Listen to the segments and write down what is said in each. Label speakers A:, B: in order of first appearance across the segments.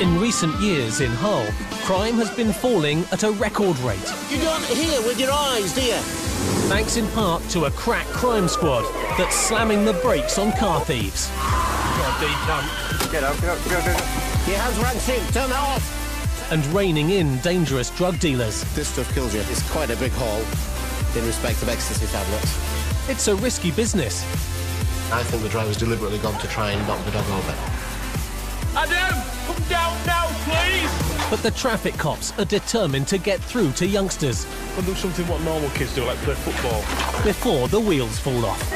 A: In recent years in Hull, crime has been falling at a record rate.
B: You don't hear with your eyes, do you?
A: Thanks in part to a crack crime squad that's slamming the brakes on car thieves.
C: Get out.
B: Your hands rancid, turn that off.
A: And reining in dangerous drug dealers.
B: This stuff kills you. It's quite a big haul in respect of ecstasy tablets.
A: It's a risky business.
B: I think the driver's deliberately gone to try and knock the dog over.
D: Adam, come down now, please!
A: But the traffic cops are determined to get through to youngsters.
D: We'll do something what normal kids do, like play football.
A: Before the wheels fall off.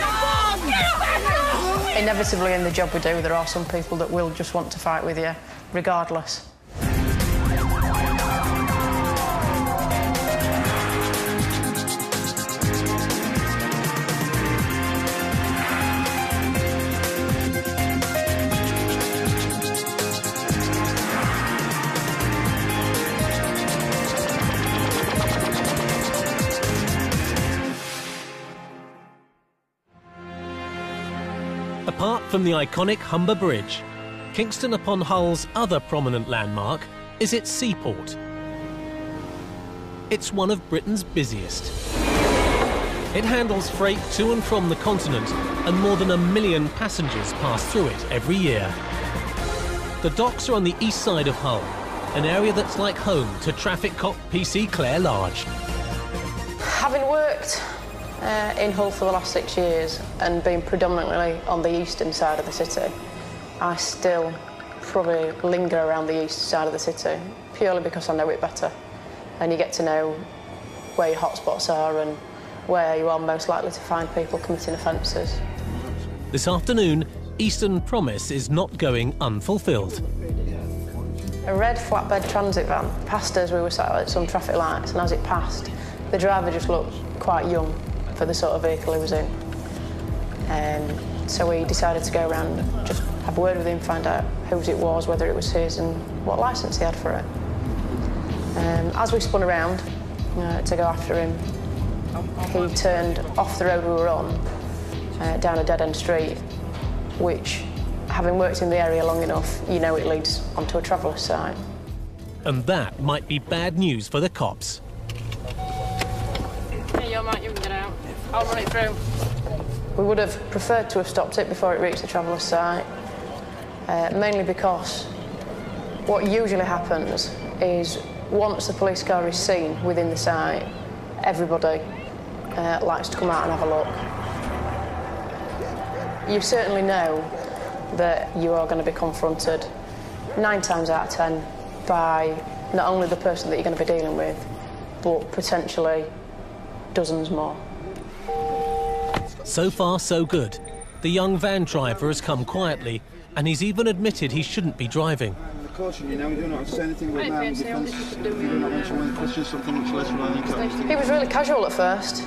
E: Inevitably in the job we do, there are some people that will just want to fight with you, regardless.
A: Apart from the iconic Humber Bridge, Kingston upon Hull's other prominent landmark is its seaport. It's one of Britain's busiest. It handles freight to and from the continent, and more than 1 million passengers pass through it every year. The docks are on the east side of Hull, an area that's like home to traffic cop PC Claire Large.
E: Having worked in Hull for the last 6 years and being predominantly on the eastern side of the city, I still probably linger around the east side of the city, purely because I know it better. And you get to know where your hotspots are and where you are most likely to find people committing offences.
A: This afternoon, Eastern Promise is not going unfulfilled.
E: A red flatbed transit van passed us. We were sat at some traffic lights, and as it passed, the driver just looked quite young for the sort of vehicle he was in. So we decided to go around, just have a word with him, find out whose it was, whether it was his, and what licence he had for it. As we spun around to go after him, he turned off the road we were on, down a dead-end street, which, having worked in the area long enough, you know it leads onto a traveller's site.
A: And that might be bad news for the cops.
E: Hey, yo, mate, you can get out. I'll run it through. We would have preferred to have stopped it before it reached the traveller's site, mainly because what usually happens is once the police car is seen within the site, everybody likes to come out and have a look. You certainly know that you are going to be confronted 9 times out of 10 by not only the person that you're going to be dealing with, but potentially dozens more.
A: So far, so good. The young van driver has come quietly, and he's even admitted he shouldn't be driving.
C: I caution you now, you do not have to say anything about that in defence. You do not mention when questions something which less than you.
E: He was really casual at first,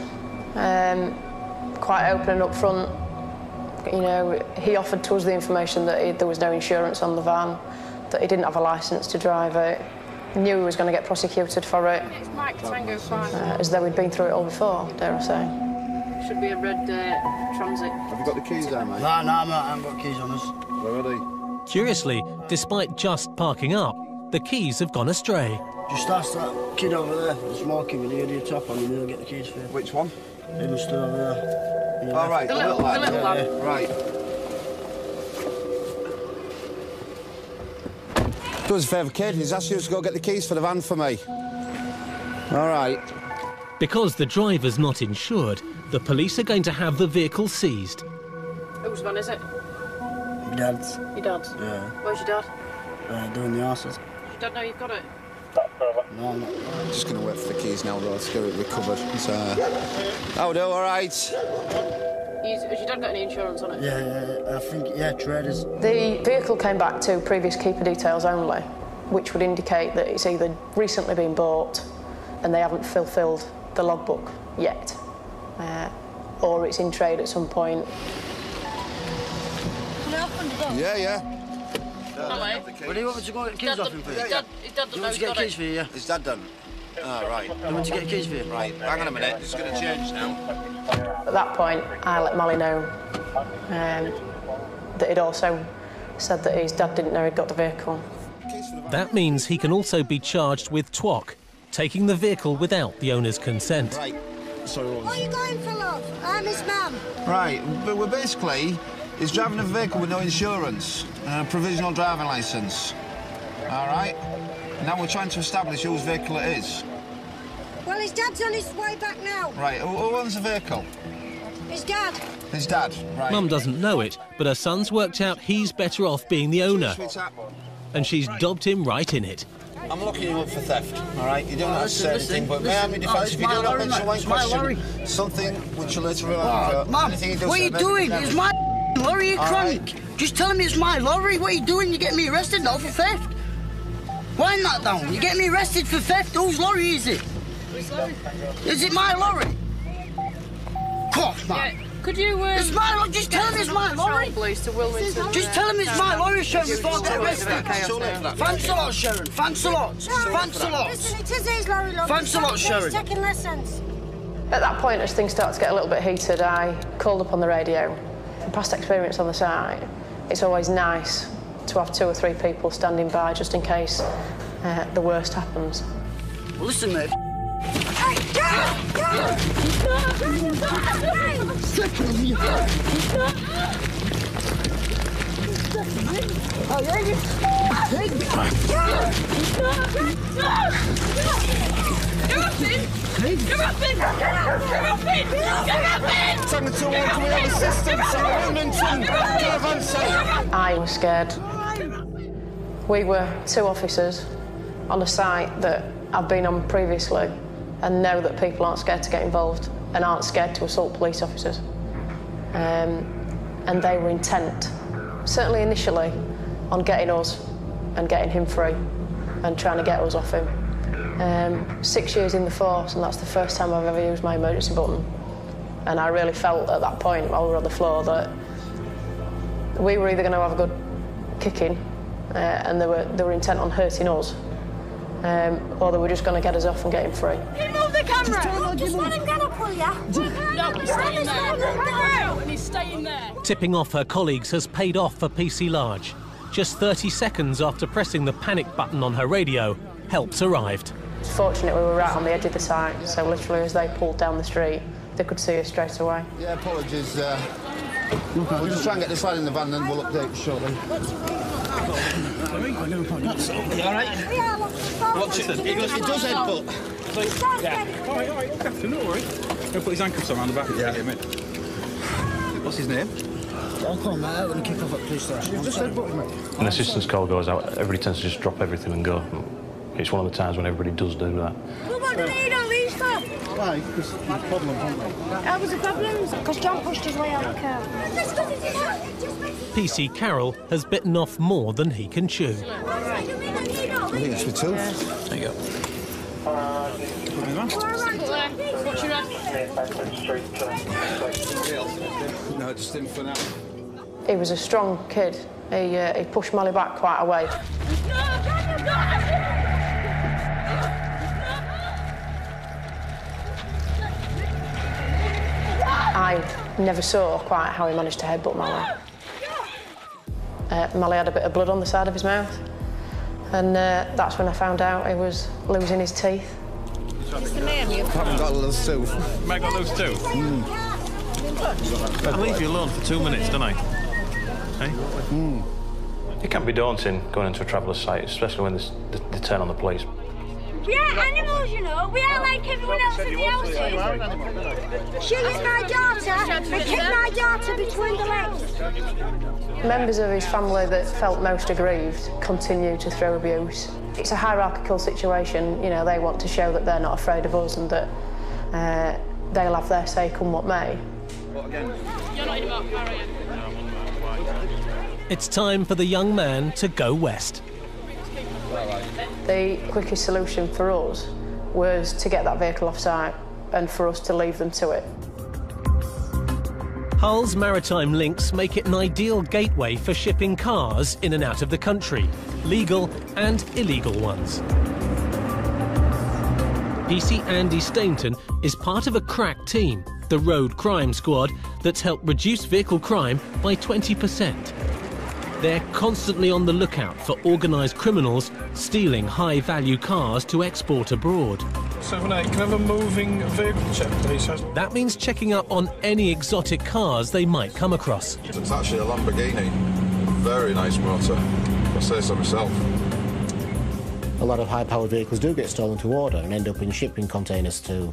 E: quite open and upfront. You know, he offered to us the information that there was no insurance on the van, that he didn't have a licence to drive it. He knew he was going to get prosecuted for it.
F: It's Mike Tango 5.
E: As though we'd been through it all before, dare I say.
F: Should be a red transit.
C: Have you got the keys there, mate?
G: No, I haven't got keys on us.
C: Where are they?
A: Curiously, despite just parking up, the keys have gone astray.
G: Just ask that kid over there that's walking with the idiot top on, and he'll get the keys for you.
C: Which one?
G: Him stood over there.
C: All right,
F: The little lad.
G: Yeah.
C: Right. Do us a favour, kid. He's asked you to go get the keys for the van for me. All right.
A: Because the driver's not insured, the police are going to have the vehicle seized.
F: Whose van is it?
G: Your dad's.
F: Your dad's?
G: Yeah.
F: Where's your dad?
G: Doing the arses.
F: Does your dad know you've got it?
G: No, I'm not.
C: Just going to wait for the keys now, though, to get it recovered. So, how do? All right.
F: Has your dad got any insurance on it?
G: Yeah, I think, yeah, traders.
E: The vehicle came back to previous keeper details only, which would indicate that it's either recently been bought and they haven't fulfilled the logbook yet, or it's in trade at some point.
F: Can I open the door?
C: Yeah.
G: Well, do you want me to go get keys off him for you?
F: His dad doesn't know he's
G: get
F: got
G: keys
F: it.
G: for you, yeah?
C: Is Dad done? Oh, right.
G: You want to get keys for you?
C: Right, hang on a minute. It's going to change now.
E: At that point, I let Molly know that he'd also said that his dad didn't know he'd got the vehicle.
C: Keys
A: That means he can also be charged with TWOC, taking the vehicle without the owner's consent.
C: Right. Sorry,
H: Where are you going for, love? I'm his mum.
C: Right, but we're basically, he's driving a vehicle with no insurance and a provisional driving licence. All right? Now we're trying to establish whose vehicle it is.
H: Well, his dad's on his way back now.
C: Right, who owns the vehicle?
H: His dad.
C: His dad, right.
A: Mum doesn't know it, but her son's worked out he's better off being the owner,
C: Sweetheart,
A: and she's dobbed him right in it.
C: I'm looking him up for theft, all right? You don't have to say anything, but may I have your defence if you do not mention one question, something which you later remember.
G: Mum, what are you doing? It's my lorry, you crank. Just tell him it's my lorry. What are you doing? You get me arrested now for theft. Wind that down. You get me arrested for theft. Whose lorry is it? Is it my lorry? Cough, man.
F: Yeah. Could you,
G: It's my lorry. Just tell him it's my lorry.
F: Police to Wilmington.
G: Just tell him it's my lorry, Sharon, before I get arrested. Thanks a lot, Sharon. Thanks a lot. Thanks a lot.
H: Listen, it is his lorry, love.
G: Thanks a lot, Sharon.
H: He's taking lessons.
E: At that point, as things started to get a little bit heated, I called up on the radio. From past experience on the site, it's always nice to have 2 or 3 people standing by just in case the worst happens.
G: Well, listen, mate.
H: Hey, go!
G: Second of you. Oh, yeah, you.
E: I was scared. We were 2 officers on a site that I've been on previously and know that people aren't scared to get involved and aren't scared to assault police officers. And they were intent, certainly initially, on getting us and getting him free and trying to get us off him. 6 years in the force, and that's the first time I've ever used my emergency button. And I really felt at that point, while we were on the floor, that we were either going to have a good kicking, and they were intent on hurting us, or they were just going to get us off and get him free.
H: You move the camera! Just let him get up, will ya?
F: No, he's staying there. And he's staying there.
A: Tipping off her colleagues has paid off for PC Large. Just 30 seconds after pressing the panic button on her radio, help's arrived.
E: Fortunately, we were right on the edge of the site, so literally as they pulled down the street, they could see us straight away.
C: Yeah, apologies. We'll just try and get this lad in the van and we'll update shortly.
B: You all right? Watch it. It does headbutt.
C: Yeah. All right, Captain, don't worry. He'll put his handcuffs around the back of the him in. What's his name?
G: I'll call him out when he kick off at the police station.
C: You've just headbutted me.
I: An assistance call goes out, everybody tends to just drop everything and go. It's one of the times when everybody does do that.
H: Well, what do they not leave for?
C: Why? Because there's problems, aren't there?
H: That was the problem. Because John pushed his way out of the car.
A: PC Carroll has bitten off more than he can chew.
C: I think it's for 2.
I: There you go.
F: What's your
C: No, just in for now.
E: He was a strong kid. He pushed Molly back quite a way. I never saw quite how he managed to headbutt Molly. Molly had a bit of blood on the side of his mouth, and that's when I found out he was losing his teeth.
H: It's the man you
C: Haven't got a little tooth.
D: Meg got those too? I leave you alone for 2 minutes, don't I? Hey?
I: It can be daunting going into a traveller's site, especially when they turn on the police.
H: We are animals, you know. We are like everyone else in the houses. She is my daughter and kicked my daughter between the legs.
E: Members of his family that felt most aggrieved continue to throw abuse. It's a hierarchical situation, you know, they want to show that they're not afraid of us and that they'll have their say come what may.
F: You're not in about car, are you?
A: It's time for the young man to go west.
E: The quickest solution for us was to get that vehicle off site and for us to leave them to it.
A: Hull's maritime links make it an ideal gateway for shipping cars in and out of the country, legal and illegal ones. PC Andy Stainton is part of a crack team, the Road Crime Squad, that's helped reduce vehicle crime by 20%. They're constantly on the lookout for organised criminals stealing high-value cars to export abroad.
J: 7-8, can I have a moving vehicle check, please?
A: That means checking up on any exotic cars they might come across.
K: It's actually a Lamborghini. Very nice motor. I say so myself.
B: A lot of high-powered vehicles do get stolen to order and end up in shipping containers to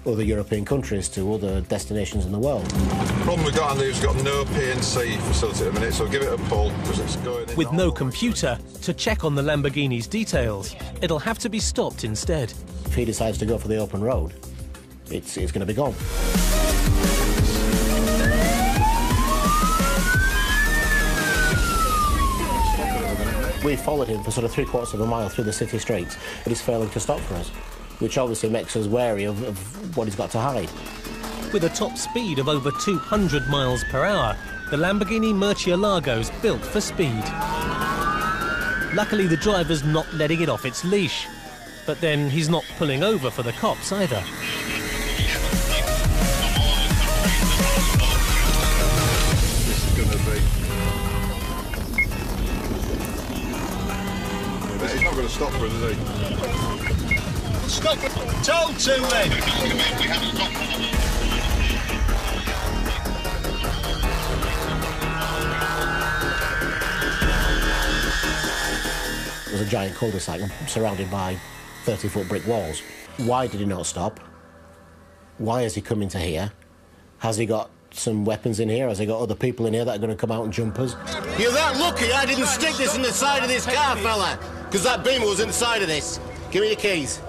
B: other European countries, to other destinations in the world.
K: The problem we've got, Andy, is we've got no PNC facility at the minute, so give it a pull, because it's going in.
A: With no computer to check on the Lamborghini's details, it'll have to be stopped instead.
B: If he decides to go for the open road, it's going to be gone. We followed him for sort of 3/4 of a mile through the city streets, but he's failing to stop for us, which obviously makes us wary of what he's got to hide.
A: With a top speed of over 200 miles per hour, the Lamborghini Murcielago's built for speed. Luckily, the driver's not letting it off its leash. But then he's not pulling over for the cops either.
K: This is going to be... He's not going to stop for us, is he?
J: Stop it! Told to, then!
B: It was a giant cul-de-sac surrounded by 30-foot brick walls. Why did he not stop? Why has he come into here? Has he got some weapons in here? Has he got other people in here that are going to come out and jump us?
L: You're that lucky I didn't stick this in the side of this car, fella, because that beamer was inside of this. Give me your keys.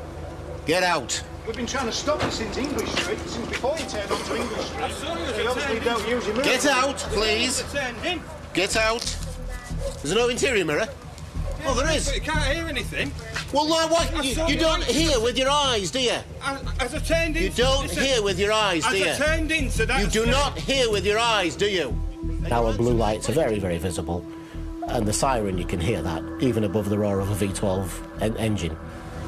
L: Get out.
M: We've been trying to stop it since English Street, since before you turned onto English Street. You obviously don't use your mirror.
L: Get out, please. Get out. There's no interior mirror. Oh, there is.
J: But you can't hear anything.
L: Well, no, what? You don't hear with your eyes, do you?
J: As I turned in...
L: You don't hear with your eyes, do you?
J: As I turned in, so that's...
L: You do not hear with your eyes, do you?
B: Our blue lights are very, very visible. And the siren, you can hear that, even above the roar of a V12 engine.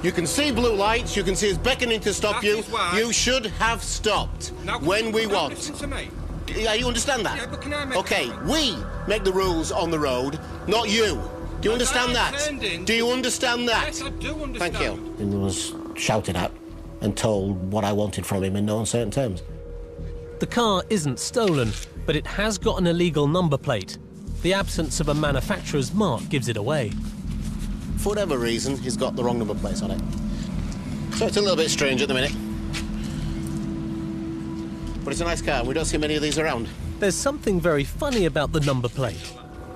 L: You can see blue lights, you can see us beckoning to stop you. You should have stopped when we want.
J: Listen to me.
L: Yeah, you understand that?
J: Yeah, but can I make...
L: OK, we make the rules on the road, not you. Do you understand that? Do you understand that?
J: Yes, I do understand.
L: Thank you.
B: And he was shouted at and told what I wanted from him in no uncertain terms.
A: The car isn't stolen, but it has got an illegal number plate. The absence of a manufacturer's mark gives it away.
L: For whatever reason, he's got the wrong number plates on it. So it's a little bit strange at the minute. But it's a nice car, and we don't see many of these around.
A: There's something very funny about the number plate.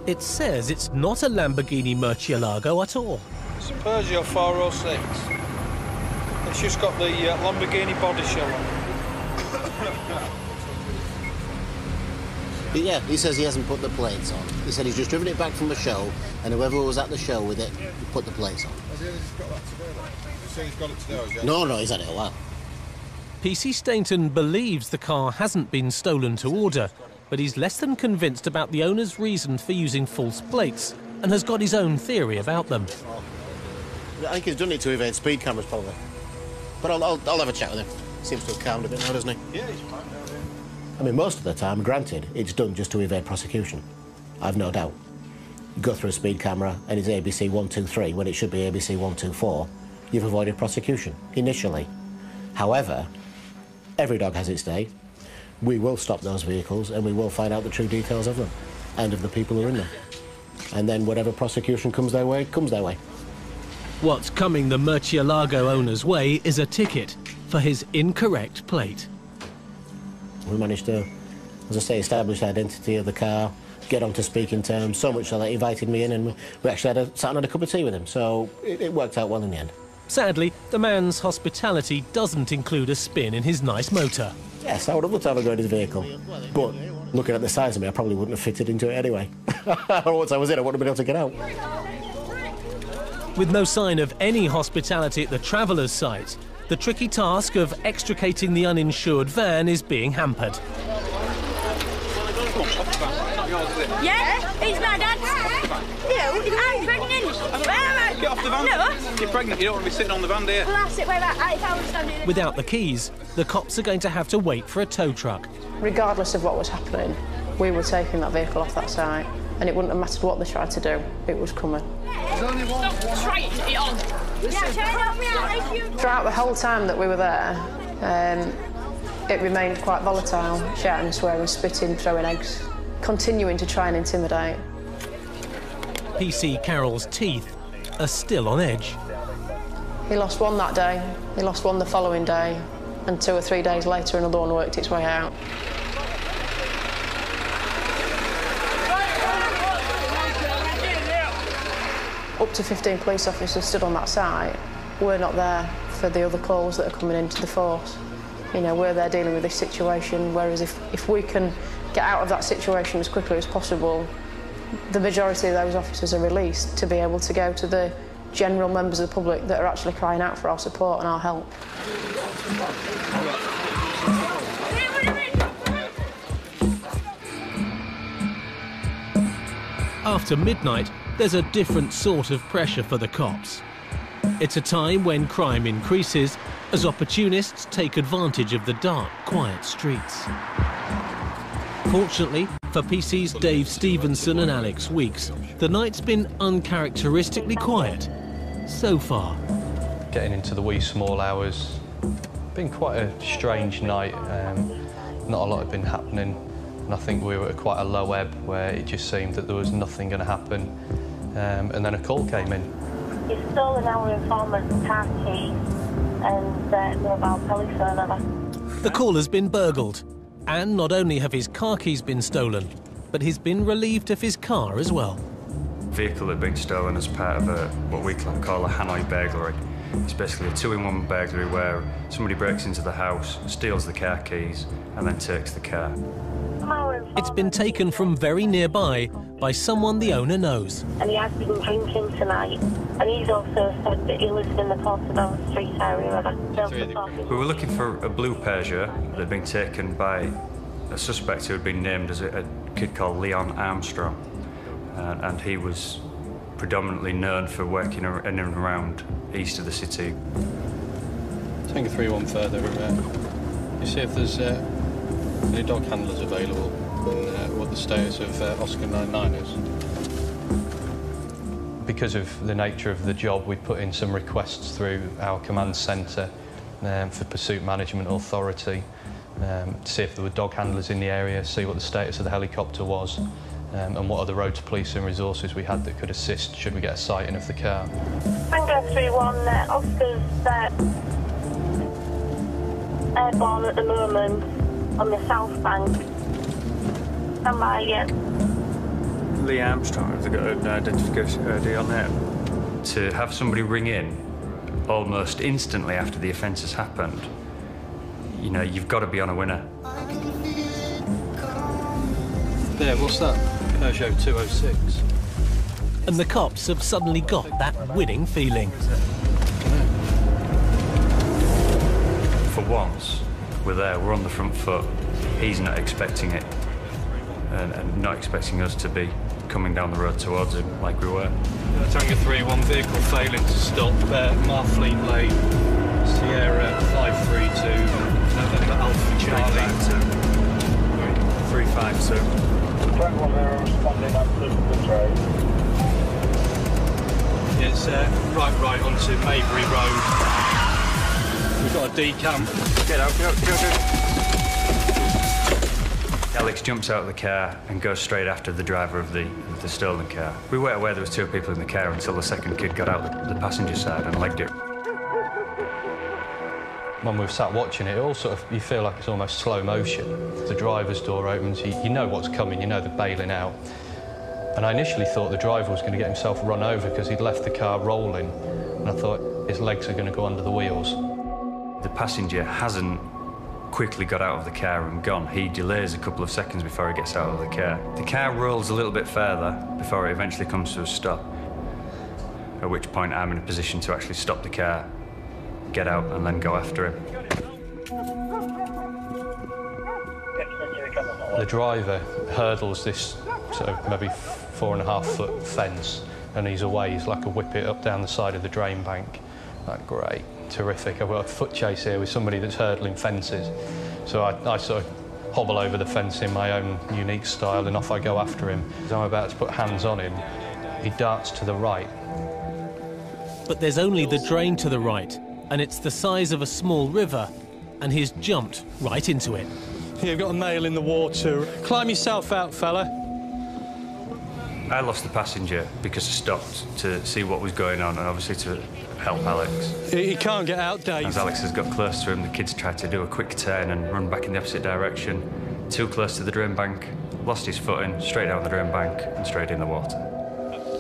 A: It says it's not a Lamborghini Murcielago at all.
J: It's a Peugeot 406. It's just got the Lamborghini body shell on
L: But yeah, he says he hasn't put the plates on. He said he's just driven it back from the show, and whoever was at the show with it put the plates on.
K: Has he got that today, then? He's saying he's got it today,
L: No, he's had it a while.
A: PC Stainton believes the car hasn't been stolen to order, but he's less than convinced about the owner's reason for using false plates and has got his own theory about them.
L: I think he's done it to evade speed cameras, probably. But I'll have a chat with him. Seems to have calmed a bit now, doesn't he?
M: Yeah, he's fine now, yeah.
B: I mean, most of the time, granted, it's done just to evade prosecution. I've no doubt. You go through a speed camera and it's ABC 123 when it should be ABC 124, you've avoided prosecution, initially. However, every dog has its day. We will stop those vehicles and we will find out the true details of them and of the people who are in them. And then whatever prosecution comes their way, comes their way.
A: What's coming the Murcielago owner's way is a ticket for his incorrect plate.
B: We managed to, as I say, establish the identity of the car, get on to speaking terms, so much so that he invited me in and we actually sat and had a cup of tea with him, so it worked out well in the end.
A: Sadly, the man's hospitality doesn't include a spin in his nice motor.
B: Yes, I would have loved to have a go in his vehicle, but looking at the size of me, I probably wouldn't have fitted into it anyway. Once I was in, I wouldn't have been able to get out.
A: With no sign of any hospitality at the traveller's site, the tricky task of extricating the uninsured van is being hampered.
H: Yeah, it's my dad. You? I'm pregnant. Where am I?
D: Get off the van.
H: No.
D: You're pregnant, you don't want to be sitting on the van, do you?
H: Well, that's it, wait back. If I was standing...
A: Without the keys, the cops are going to have to wait for a tow truck.
E: Regardless of what was happening, we were taking that vehicle off that site. and it wouldn't have mattered what they tried to do, it was coming.
F: Stop trying it on.
E: Throughout the whole time that we were there, it remained quite volatile, shouting, swearing, spitting, throwing eggs, continuing to try and intimidate.
A: PC Carroll's teeth are still on edge.
E: He lost one that day, he lost one the following day, and 2 or 3 days later another one worked its way out. Up to 15 police officers stood on that site. We're not there for the other calls that are coming into the force. You know, we're there dealing with this situation, whereas if we can get out of that situation as quickly as possible, the majority of those officers are released to be able to go to the general members of the public that are actually crying out for our support and our help.
A: After midnight, there's a different sort of pressure for the cops. It's a time when crime increases as opportunists take advantage of the dark, quiet streets. Fortunately for PC's Dave Stevenson and Alex Weeks, the night's been uncharacteristically quiet so far.
I: Getting into the wee small hours, been quite a strange night. Not a lot had been happening, and I think we were at quite a low ebb where it just seemed that there was nothing going to happen, and then a call came in.
N: He stole our informant's car keys and mobile telephone number.
A: The caller's been burgled, and not only have his car keys been stolen, but he's been relieved of his car as well.
O: Vehicle had been stolen as part of what we call a Hanoi burglary. It's basically a 2-in-1 burglary where somebody breaks into the house, steals the car keys, and then takes the car.
A: It's been taken from very nearby by someone the owner knows.
N: And he has been drinking tonight. And he's also said that he lives in the Portobello Street area.
O: We were looking for a blue Peugeot that had been taken by a suspect who had been named as a kid called Leon Armstrong. And he was predominantly known for working in and around east of the city.
J: Tango 3-1 further. You see if there's any dog handlers available and what the status of Oscar 99 is. Because of the nature of the job, we put in some requests through our command centre for Pursuit Management Authority to see if there were dog handlers in the area, see what the status of the helicopter was, and what other roads police and resources we had that could assist should we get a sighting of the car.
N: Tango 3-1, Oscar's airborne at the moment on the south bank. Stand by again.
O: Lee Armstrong, have they got an identification ID on there? To have somebody ring in almost instantly after the offence has happened, you know, you've got to be on a winner.
J: There, what's that? Peugeot 206.
A: And the cops have suddenly got that winning feeling.
O: For once, we're there, we're on the front foot. He's not expecting it, and not expecting us to be coming down the road towards him like we were.
J: Tango 3-1 vehicle failing to stop, Marfleet Lane, Sierra 532, November Alpha Charlie.
O: 352.
M: Responding up to the train.
J: It's right onto Maybury Road. We've got a decamp.
O: Get out. Alex jumps out of the car and goes straight after the driver of the stolen car. We weren't aware there was 2 people in the car until the second kid got out the passenger side and legged it.
I: When we've sat watching it, all sort of, you feel like it's almost slow motion. The driver's door opens, you know what's coming, you know they're bailing out. And I initially thought the driver was going to get himself run over because he'd left the car rolling. And I thought his legs are going to go under the wheels.
O: The passenger hasn't quickly got out of the car and gone. He delays a couple of seconds before he gets out of the car. The car rolls a little bit further before it eventually comes to a stop, at which point I'm in a position to actually stop the car, get out and then go after him.
I: The driver hurdles this sort of maybe 4.5-foot fence and he's away. He's like a whip it up down the side of the drain bank. Like, great, terrific. I've got a foot chase here with somebody that's hurdling fences. So I sort of hobble over the fence in my own unique style, and off I go after him. As I'm about to put hands on him, he darts to the right.
A: But there's only the drain to the right, and it's the size of a small river, and he's jumped right into it.
I: You've got a male in the water. Climb yourself out, fella.
O: I lost the passenger because I stopped to see what was going on and obviously to help Alex.
I: He can't get out, Dave.
O: As Alex has got close to him, the kids tried to do a quick turn and run back in the opposite direction. Too close to the drain bank, lost his footing, straight down the drain bank and straight in the water.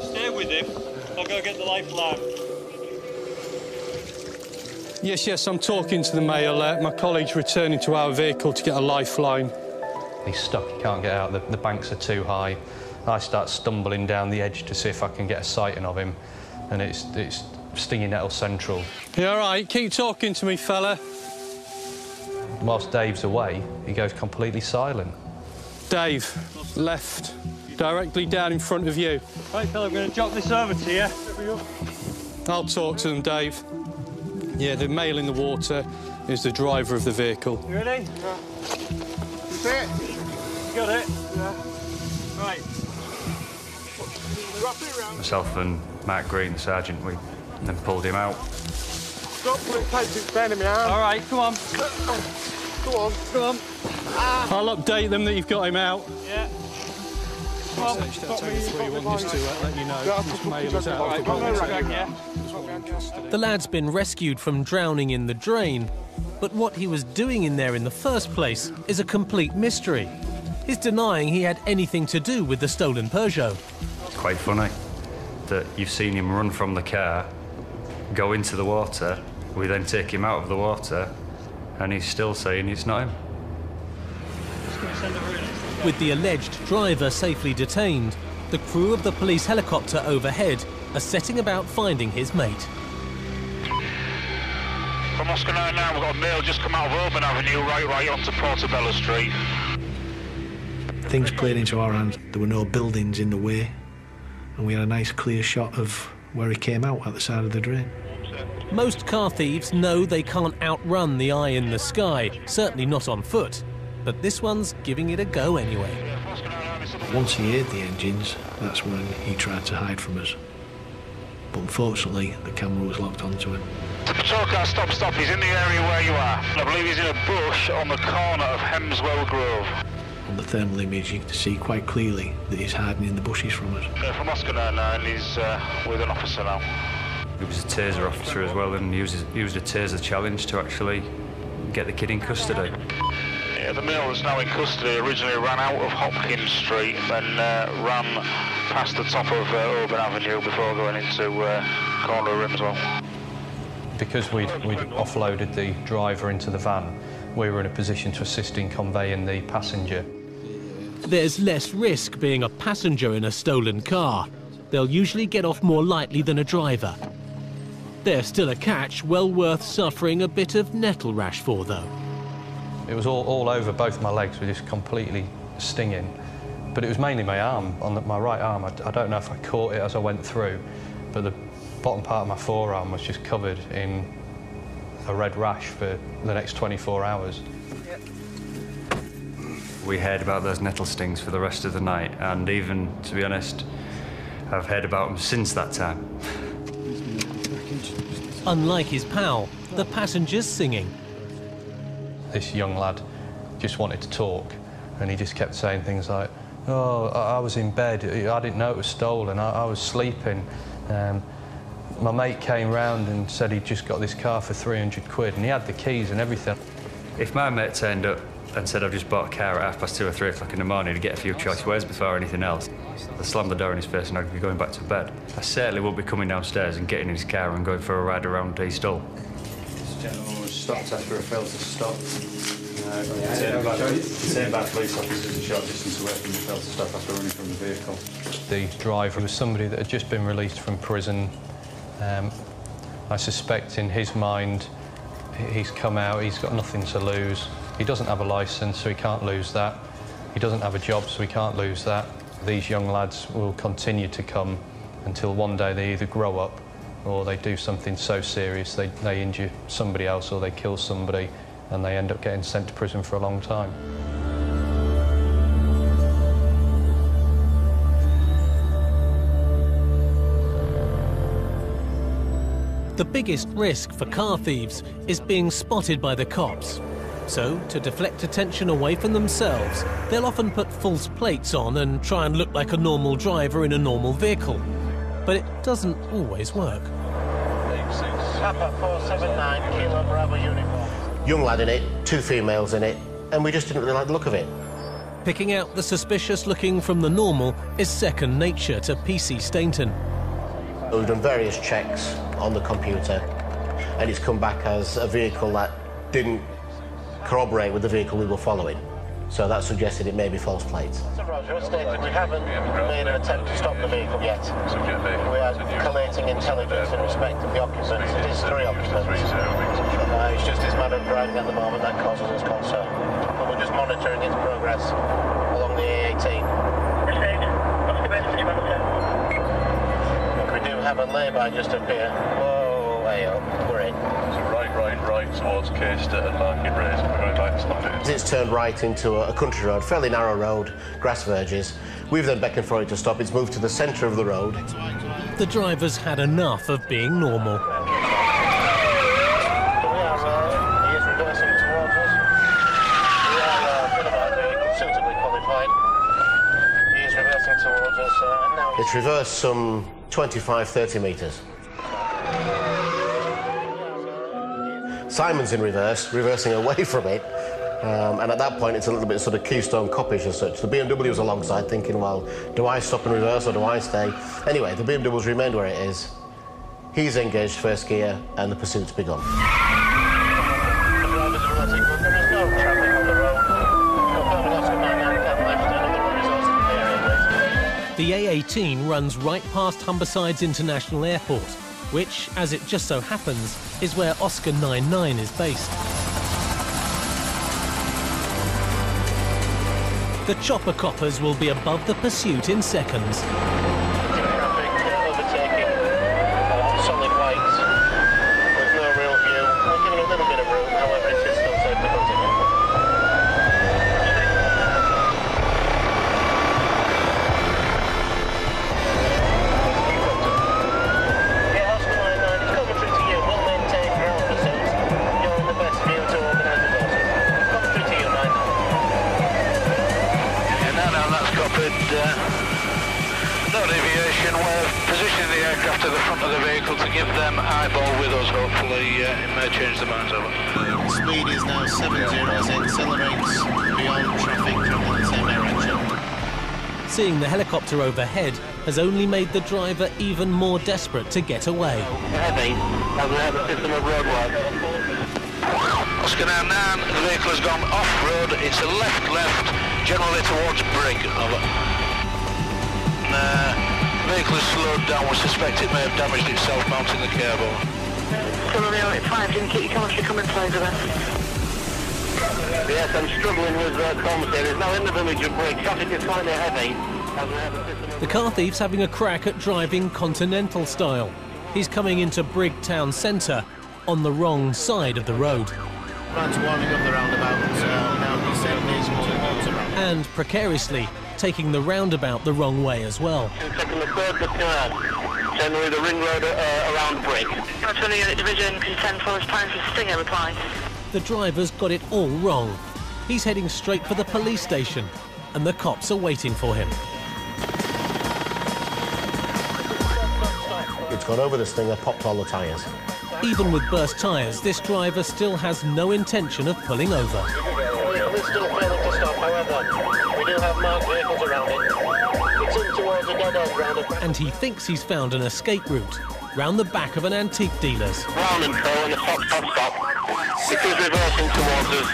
P: Stay with him. I'll go get the lifeline.
I: Yes, I'm talking to the male. My colleague's returning to our vehicle to get a lifeline. He's stuck, he can't get out, the banks are too high. I start stumbling down the edge to see if I can get a sighting of him, and it's Stinging Nettle Central. You all right? Keep talking to me, fella. Whilst Dave's away, he goes completely silent. Dave, left, directly down in front of you.
P: Right, fella, I'm going to drop this over to you.
I: I'll talk to them, Dave. Yeah, the male in the water is the driver of the vehicle.
P: You ready? Yeah. You see it? You got it? Yeah. Right.
O: Myself and Mark Green, the sergeant, we then pulled him out.
P: Stop putting tapes, it's bending me arm. All right, come on. Go on. Come on.
I: I'll update them that you've got him out.
P: Yeah. Come on.
I: Stop me. Just to let you know this male is out of the water.
A: The lad's been rescued from drowning in the drain, but what he was doing in there in the first place is a complete mystery. He's denying he had anything to do with the stolen Peugeot.
O: It's quite funny that you've seen him run from the car, go into the water, we then take him out of the water, and he's still saying it's not him.
A: With the alleged driver safely detained, the crew of the police helicopter overhead are setting about finding his mate.
Q: From Oscar 9 now, we've got a male just come out of Auburn Avenue, right onto Portobello Street.
R: Things played into our hands. There were no buildings in the way, and we had a nice clear shot of where he came out at the side of the drain.
A: Most car thieves know they can't outrun the eye in the sky, certainly not on foot. But this one's giving it a go anyway.
R: Once he heard the engines, that's when he tried to hide from us. But unfortunately, the camera was locked onto him.
Q: The patrol car stop, he's in the area where you are. I believe he's in a bush on the corner of Hemswell Grove.
R: On the thermal image, you can see quite clearly that he's hiding in the bushes from us.
Q: From Oscar 9, he's with an officer now.
O: He was a taser officer as well, and he used a taser challenge to actually get the kid in custody.
Q: Yeah, the male that's now in custody originally ran out of Hopkins Street and ran past the top of Auburn Avenue before going into corner of Rimswell.
I: Because we'd offloaded the driver into the van, we were in a position to assist in conveying the passenger.
A: There's less risk being a passenger in a stolen car. They'll usually get off more lightly than a driver. There's still a catch well worth suffering a bit of nettle rash for, though.
I: It was all over both my legs, were just completely stinging. But it was mainly my arm, my right arm. I don't know if I caught it as I went through, but the bottom part of my forearm was just covered in a red rash for the next 24 hours.
O: We heard about those nettle stings for the rest of the night, and even, to be honest, I've heard about them since that time.
A: Unlike his pal, the passenger's singing.
I: This young lad just wanted to talk, and he just kept saying things like, "Oh, I was in bed, I didn't know it was stolen, I was sleeping. My mate came round and said he'd just got this car for 300 quid, and he had the keys and everything."
O: If my mate turned up and said, "I've just bought a car at 2:30 or 3 o'clock in the morning to get a few choice wares before anything else," I'd slam the door in his face and I'd be going back to bed. I certainly won't be coming downstairs and getting in his car and going for a ride around East Hull.
S: This gentleman was stopped after a failed to stop. Detained by police officers a short distance away from the failed to stop after running from the vehicle.
I: The driver was somebody that had just been released from prison. I suspect in his mind, he's come out, he's got nothing to lose. He doesn't have a licence, so he can't lose that. He doesn't have a job, so he can't lose that. These young lads will continue to come until one day they either grow up or they do something so serious they injure somebody else or they kill somebody and they end up getting sent to prison for a long time.
A: The biggest risk for car thieves is being spotted by the cops. So, to deflect attention away from themselves, they'll often put false plates on and try and look like a normal driver in a normal vehicle. But it doesn't always work.
B: Papa 479, Kilo Bravo uniform. Young lad in it, 2 females in it, and we just didn't really like the look of it.
A: Picking out the suspicious looking from the normal is second nature to PC Stainton.
B: We've done various checks on the computer, and it's come back as a vehicle that didn't corroborate with the vehicle we were following. So that suggested it may be false plates. So Roger, we haven't made an attempt to stop the vehicle yet. We are collating intelligence in respect of the occupants. It is 3 occupants. It's just this matter of driving at the moment that causes us concern. But we're just monitoring its progress along the A18. We do have a lay-by just up here. Whoa, way up. We're in.
T: So right towards Caistor and Market Race, and we're going back to stop it.
B: It's turned right into a country road, fairly narrow road, grass verges. We've then beckoned for it to stop. It's moved to the centre of the road.
A: The driver's had enough of being normal.
B: He is reversing towards us. We are suitably qualified. He is reversing towards us, and now... It's reversed some 25-30 metres. Simon's in reverse, reversing away from it, and at that point it's a little bit sort of Keystone Cop-ish as such. The BMW's alongside thinking, well, do I stop and reverse or do I stay? Anyway, the BMW's remained where it is. He's engaged first gear and the pursuit's begun. The driver's reversing, but there is no traffic on the road. Confirming Oscar 99 can left and other resources clear.
A: The A18 runs right past Humbersides International Airport, which, as it just so happens, is where Oscar 99 is based. The chopper coppers will be above the pursuit in seconds.
B: Traffic overtaking solid whites with no real view. We're giving a little bit of room, however, it is still safe to continue.
Q: No deviation, we're positioning the aircraft to the front of the vehicle to give them eyeball with us. Hopefully it may change the minds over.
B: The speed is now 70 as it accelerates beyond traffic from the same direction.
A: Seeing the helicopter overhead has only made the driver even more desperate to get away.
Q: Heavy, as we have a system of roadwork. Oscar 99, the vehicle has gone off-road, it's a left, generally towards Brigg. Over. The vehicle is slowed down, we suspect it may have damaged itself mounting the cable.
N: Still Romeo 5, didn't keep your chemistry coming close with us.
Q: Yes, I'm struggling with comms here. There's no in the village of Brigg. Traffic is slightly heavy.
A: The car thief's having a crack at driving continental style. He's coming into Brigg town centre on the wrong side of the road.
B: Man's warming up the roundabout, now descending towards the roundabout.
A: And precariously taking the roundabout the wrong way as well.
Q: Taking the third turn, generally the ring road around Brigg.
N: Patrol Unit Division, consent for time for Stinger, reply.
A: The driver's got it all wrong. He's heading straight for the police station, and the cops are waiting for him.
B: It's gone over this thing, I popped all the tyres.
A: Even with burst tyres, this driver still has no intention of pulling over.
B: We're still failing to stop, however. We do have marked vehicles around it. It's in towards a dead-end roundabout.
A: And he thinks he's found an escape route, round the back of an antique dealer's.
Q: Round and co and a stop. It is reversing towards us.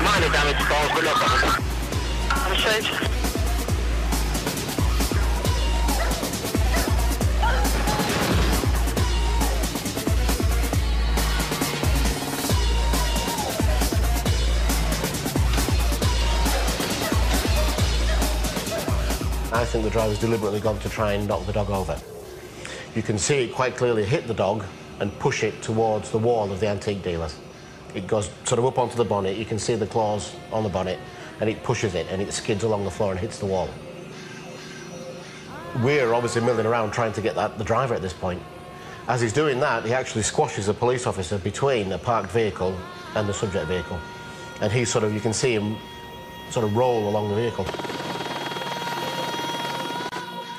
Q: Minor damage caused, but no problem.
N: I'm afraid.
B: I think the driver's deliberately gone to try and knock the dog over. You can see it quite clearly hit the dog and push it towards the wall of the antique dealer's. It goes sort of up onto the bonnet, you can see the claws on the bonnet, and it pushes it and it skids along the floor and hits the wall. We're obviously milling around trying to get the driver at this point. As he's doing that, he actually squashes a police officer between a parked vehicle and the subject vehicle. And he's sort of, you can see him sort of roll along the vehicle.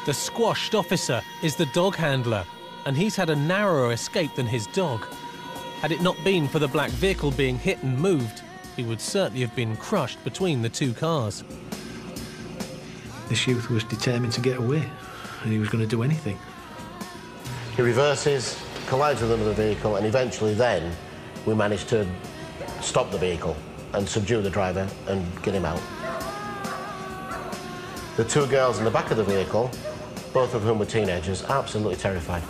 A: The squashed officer is the dog handler, and he's had a narrower escape than his dog. Had it not been for the black vehicle being hit and moved, he would certainly have been crushed between the two cars.
R: This youth was determined to get away, and he was going to do anything.
B: He reverses, collides with another vehicle, and eventually then we managed to stop the vehicle and subdue the driver and get him out. The two girls in the back of the vehicle, both of whom were teenagers, absolutely terrified.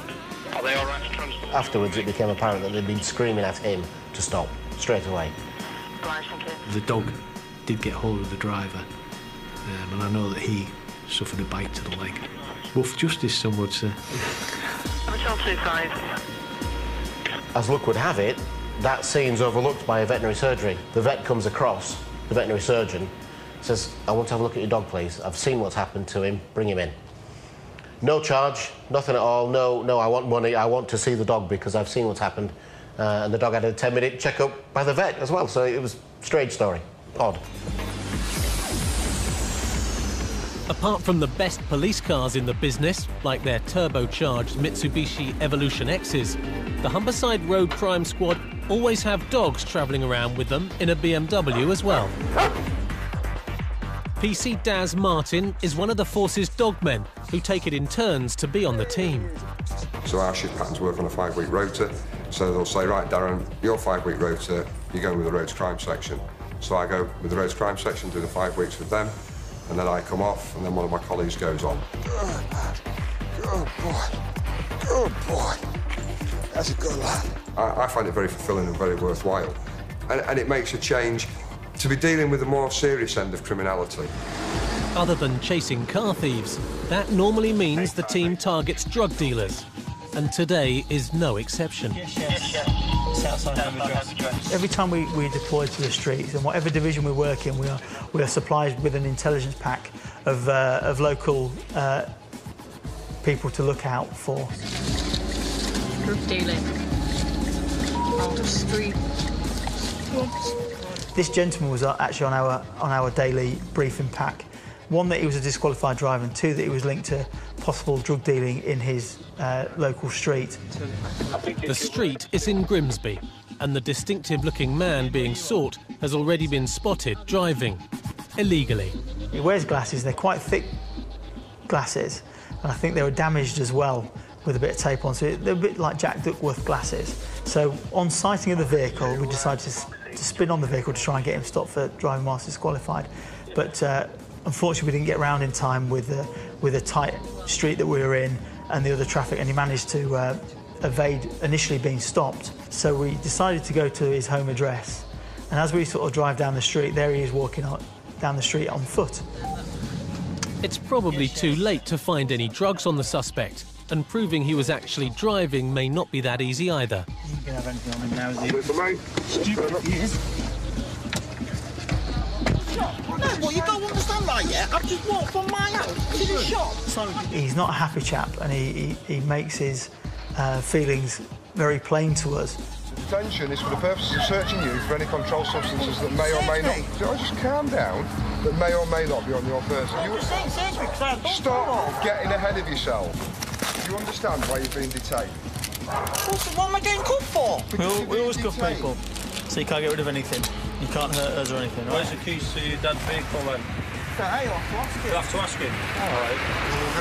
Q: Are they all right to transport?
B: Afterwards, it became apparent that they'd been screaming at him to stop, straight away.
R: The dog did get hold of the driver, and I know that he suffered a bite to the leg. Rough justice, some would say.
N: Hotel 25.
B: As luck would have it, that scene's overlooked by a veterinary surgery. The vet comes across, the veterinary surgeon, says, "I want to have a look at your dog, please. I've seen what's happened to him. Bring him in." No charge, nothing at all. No, I want money. I want to see the dog because I've seen what's happened. And the dog had a 10-minute checkup by the vet as well, so it was a strange story. Odd.
A: Apart from the best police cars in the business, like their turbocharged Mitsubishi Evolution X's, the Humberside Road Crime Squad always have dogs travelling around with them in a BMW as well. PC Daz Martin is one of the force's dogmen who take it in turns to be on the team.
U: So our shift patterns work on a 5-week rota. So they'll say, right, Darren, your 5-week rota, you're going with the roads crime section. So I go with the roads crime section, do the 5 weeks with them, and then I come off, and then one of my colleagues goes on.
K: Good boy. Good boy. That's a good lad.
U: I find it very fulfilling and very worthwhile. And it makes a change to be dealing with the more serious end of criminality.
A: Other than chasing car thieves, that normally means the team targets drug dealers. And today is no exception.
V: Every time we deploy to the streets, and whatever division we work in, we are supplied with an intelligence pack of local people to look out for.
F: Drug dealing. On the street.
V: This gentleman was actually on our daily briefing pack. One, that he was a disqualified driver, and two, that he was linked to possible drug dealing in his local street.
A: The street is in Grimsby, and the distinctive-looking man being sought has already been spotted driving illegally.
V: He wears glasses. They're quite thick glasses, and I think they were damaged as well with a bit of tape on, so they're a bit like Jack Duckworth glasses. So on sighting of the vehicle, we decided to spin on the vehicle to try and get him stopped for driving whilst disqualified. But unfortunately, we didn't get round in time with a tight street that we were in and the other traffic, and he managed to evade initially being stopped. So we decided to go to his home address, and as we sort of drive down the street, there he is walking down the street on foot.
A: It's probably too late to find any drugs on the suspect, and proving he was actually driving may not be that easy either.
V: You can have anything on him now, is he? Stupid he is.
G: No, well, you don't understand that yet. I've just walked from my house to the shop. So
V: he's not a happy chap, and he makes his feelings very plain to us.
K: Detention is for the purposes of searching you for any controlled substances that may or may not... Just calm down. That may or may not be on your person. Stop getting ahead of yourself. Do you understand why you're being detained?
G: What am I getting cuffed for?
V: We always cuff people, so you can't get rid of anything. You can't hurt us or anything, right?
P: Where's the keys to your dad's vehicle then?
G: Hey, I'll have to ask him.
P: You'll have to ask him. All right.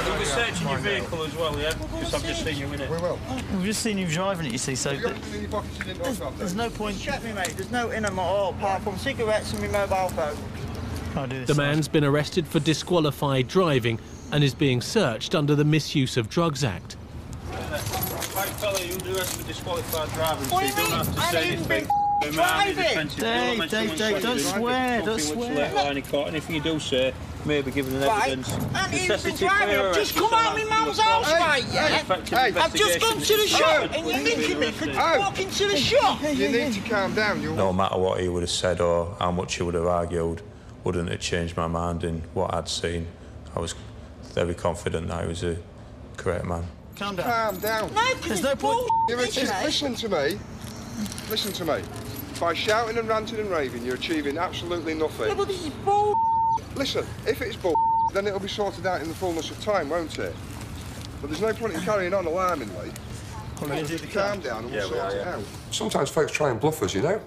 P: We'll be searching your vehicle as well, yeah? Because I've just seen you in it.
K: We will.
V: We've just seen you driving it, you see, so...
G: There's no point... Check me, mate. There's no in them at all, apart from cigarettes and my mobile phone.
V: Can't do this.
A: The man's been arrested for disqualified driving and is being searched under the Misuse of Drugs Act.
P: Right, fella, you'll do arrested for disqualified driving, so you don't have to say anything.
G: Driving!
V: Dave, don't swear, don't swear.
P: And if you do, sir, maybe given an evidence.
G: And even been driving, I've just come out of my mum's house, mate, yeah? I've just gone to the shop, and you're nicking me for walking to the shop.
K: You need to calm down.
W: No matter what he would have said or how much he would have argued, wouldn't have changed my mind in what I'd seen. I was very confident that he was a correct man.
V: Calm down.
K: Calm down.
V: No, there's no point.
K: Listen to me. Listen to me. By shouting and ranting and raving, you're achieving absolutely nothing.
G: Yeah, but this is bull.
K: Listen, if it's bull, then it'll be sorted out in the fullness of time, won't it? But there's no point in carrying on alarmingly. Calm down and we'll sort it out. Sometimes folks try and bluff us, you know.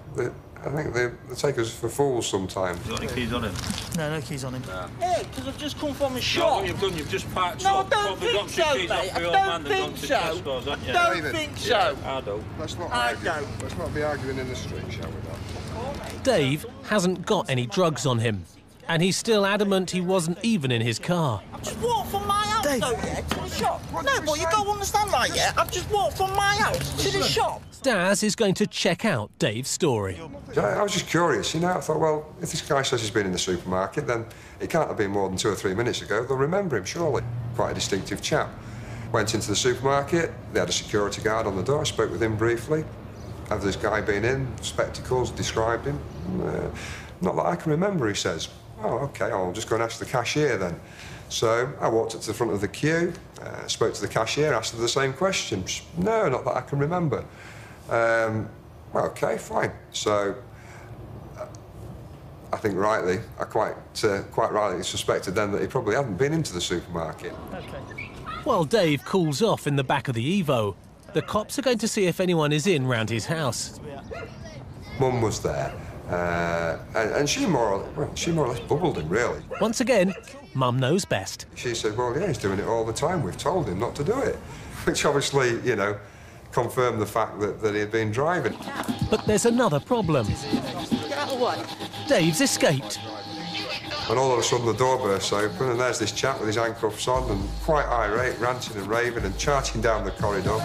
K: I think they take us for fools sometimes.
C: You got any keys on him?
V: No keys on him.
G: Yeah, because I've just come from a shop.
C: What you've done, you've just parked
G: No, I
C: up.
G: don't think so, mate. I don't think so. I don't think so.
C: I don't.
K: Let's not argue. Let's not be arguing in the street, shall we?
A: Dave hasn't got any drugs on him, and he's still adamant he wasn't even in his car.
G: I've just walked from my house, though, yeah, to the shop. No, but you don't understand that yet. I've just walked from my house to the shop.
A: Daz is going to check out Dave's story.
U: I was just curious, you know. I thought, well, if this guy says he's been in the supermarket, then it can't have been more than 2 or 3 minutes ago. They'll remember him, surely. Quite a distinctive chap. Went into the supermarket, they had a security guard on the door, spoke with him briefly. Have this guy been in, spectacles, described him? Not that I can remember, he says. Oh, OK, I'll just go and ask the cashier then. So I walked up to the front of the queue, spoke to the cashier, asked her the same question. No, not that I can remember. OK, fine. So I think rightly, I quite rightly suspected then that he probably hadn't been into the supermarket.
A: Okay. While Dave cools off in the back of the Evo, the cops are going to see if anyone is in round his house.
U: Mum was there, and she more or less bubbled him, really.
A: Once again, Mum knows best.
U: She said, well, yeah, he's doing it all the time. We've told him not to do it. Which obviously, you know, confirmed the fact that he had been driving.
A: But there's another problem.
G: Get out of the way.
A: Dave's escaped.
U: And all of a sudden the door bursts open and there's this chap with his handcuffs on and quite irate, ranting and raving and charging down the corridor.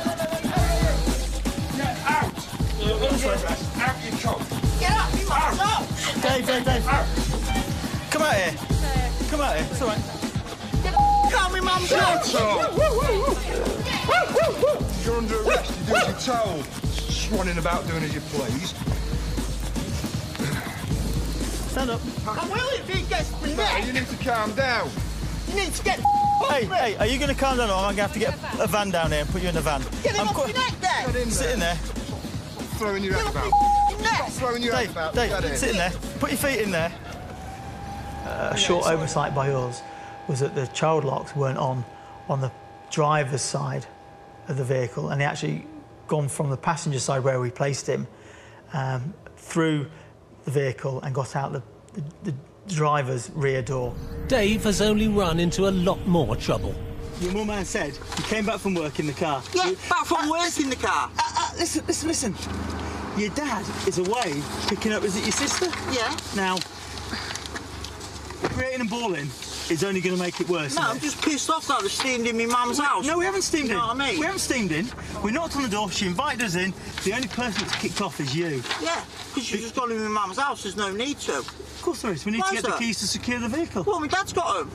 K: Get out! Out you come!
G: Get out, you must
V: Dave. Come out here. Come out here, it's all right.
G: Can't be mum's house.
K: You're under arrest, you do as you're told. Swanning about doing as you please.
V: Stand up.
G: I will if he gets me neck.
K: You need to calm down.
G: You need to get
V: Hey, are you going to calm down or am I going to have to get a van down here and put you in the van?
G: Get him off your neck then.
V: Sit in there.
K: Throwing your head about. Stop throwing your head about.
V: Dave, sit in there. Put your feet in there. A short oversight by us was that the child locks weren't on the driver's side of the vehicle, and he actually gone from the passenger side where we placed him through the vehicle and got out the driver's rear door.
A: Dave has only run into a lot more trouble.
V: Your mum man said you came back from work in the car.
G: Yeah, back from work in the car.
V: Listen. Your dad is away picking up, is it your sister?
G: Yeah.
V: Now, creating and bawling is only going to make it worse.
G: No, I'm just pissed off that I was steamed in my mum's house.
V: No, we haven't steamed in.
G: You know what I mean?
V: We haven't steamed in. We knocked on the door, she invited us in. The only person that's kicked off is you.
G: Yeah, because you just got in my mum's house, there's no need to.
V: Of course there is. We need to get the keys to secure the vehicle.
G: Well, my dad's got them.